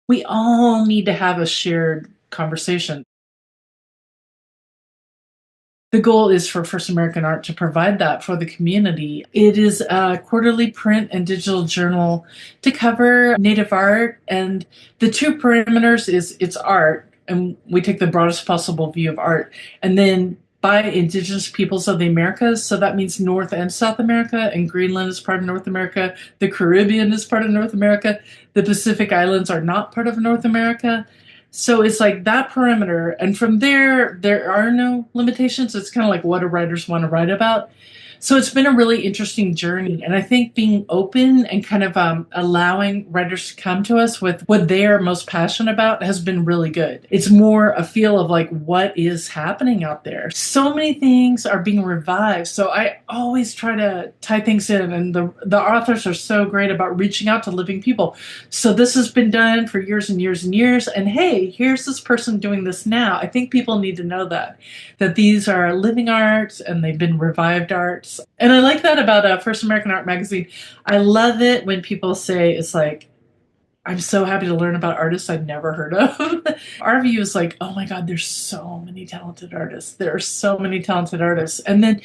We all need to have a shared conversation. The goal is for First American Art to provide that for the community. It is a quarterly print and digital journal to cover Native art, and the two perimeters is it's art, and we take the broadest possible view of art, and then by Indigenous peoples of the Americas. So that means North and South America, and Greenland is part of North America. The Caribbean is part of North America. The Pacific Islands are not part of North America. So it's like that perimeter. And from there are no limitations. It's kind of like what do writers want to write about. So it's been a really interesting journey. And I think being open and kind of allowing writers to come to us with what they are most passionate about has been really good. It's more a feel of like what is happening out there. So many things are being revived. So I always try to tie things in. And the authors are so great about reaching out to living people. So this has been done for years and years and years. And hey, here's this person doing this now. I think people need to know that these are living arts and they've been revived arts. And I like that about First American Art Magazine. I love it when people say it's like, I'm so happy to learn about artists I've never heard of. Our view is like, oh my God, there's so many talented artists. There are so many talented artists. And then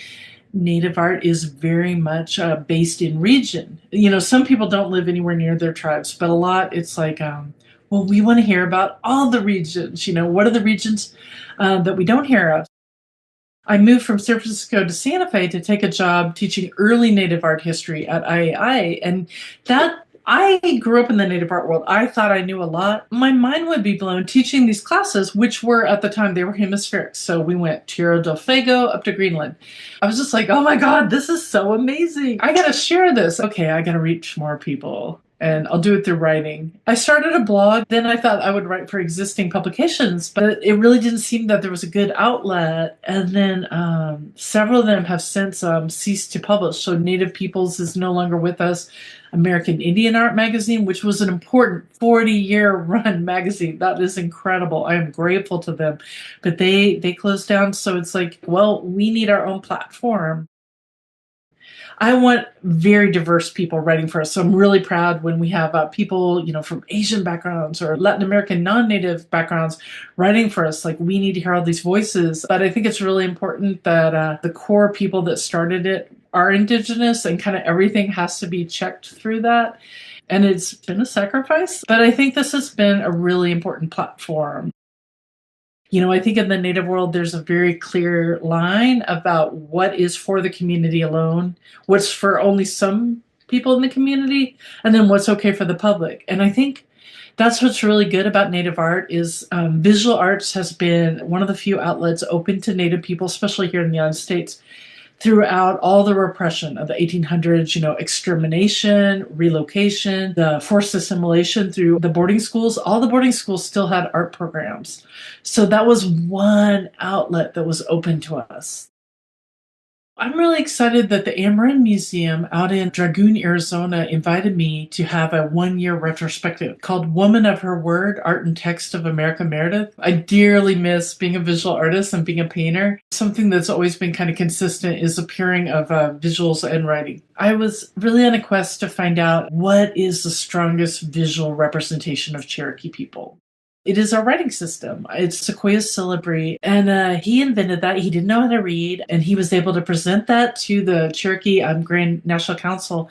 Native art is very much based in region. You know, some people don't live anywhere near their tribes, but a lot it's like, well, we want to hear about all the regions. You know, what are the regions that we don't hear of? I moved from San Francisco to Santa Fe to take a job teaching early Native art history at IAI. And that I grew up in the Native art world. I thought I knew a lot. My mind would be blown teaching these classes, which were at the time, they were hemispheric. So we went Tierra del Fuego up to Greenland. I was just like, oh my God, this is so amazing. I got to share this. Okay, I got to reach more people. And I'll do it through writing. I started a blog. Then I thought I would write for existing publications, but it really didn't seem that there was a good outlet. And then several of them have since ceased to publish. So Native Peoples is no longer with us. American Indian Art Magazine, which was an important 40-year run magazine. That is incredible. I am grateful to them. But they closed down. So it's like, well, we need our own platform. I want very diverse people writing for us. So I'm really proud when we have people, you know, from Asian backgrounds or Latin American non-native backgrounds writing for us. Like we need to hear all these voices. But I think it's really important that the core people that started it are Indigenous, and kind of everything has to be checked through that. And it's been a sacrifice, but I think this has been a really important platform. You know, I think in the Native world, there's a very clear line about what is for the community alone, what's for only some people in the community, and then what's okay for the public. And I think that's what's really good about Native art is visual arts has been one of the few outlets open to Native people, especially here in the United States, throughout all the repression of the 1800s, you know, extermination, relocation, the forced assimilation through the boarding schools. All the boarding schools still had art programs. So that was one outlet that was open to us. I'm really excited that the Amarin Museum out in Dragoon, Arizona invited me to have a 1-year retrospective called Woman of Her Word, Art and Text of America Meredith. I dearly miss being a visual artist and being a painter. Something that's always been kind of consistent is the pairing of visuals and writing. I was really on a quest to find out what is the strongest visual representation of Cherokee people. It is our writing system. It's Sequoia syllabary. And he invented that. He didn't know how to read. And he was able to present that to the Cherokee Grand National Council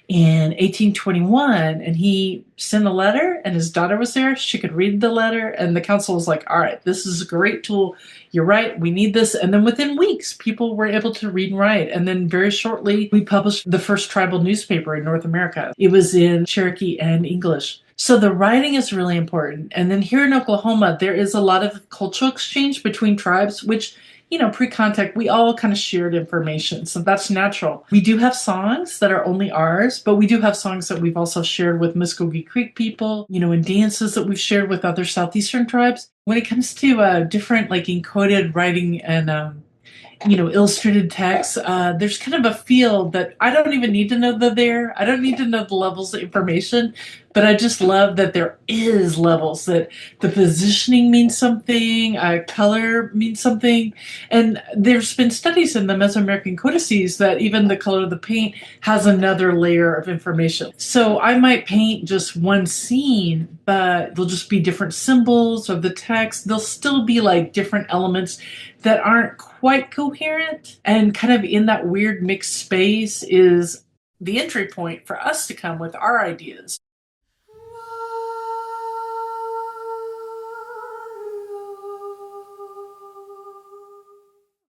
in 1821. And he sent a letter, and his daughter was there. She could read the letter. And the council was like, all right, this is a great tool. You're right. We need this. And then within weeks, people were able to read and write. And then very shortly, we published the first tribal newspaper in North America. It was in Cherokee and English. So the writing is really important. And then here in Oklahoma, there is a lot of cultural exchange between tribes, which, you know, pre-contact, we all kind of shared information. So that's natural. We do have songs that are only ours, but we do have songs that we've also shared with Muskogee Creek people, you know, and dances that we've shared with other Southeastern tribes. When it comes to different like encoded writing and you know, illustrated text, there's kind of a feel that I don't even need to know they're there. I don't need to know the levels of information, But I just love that there is levels, that the positioning means something, color means something. And there's been studies in the Mesoamerican codices that even the color of the paint has another layer of information. So I might paint just one scene, but there'll just be different symbols of the text. There'll still be like different elements that aren't quite coherent, and kind of in that weird mixed space is the entry point for us to come with our ideas.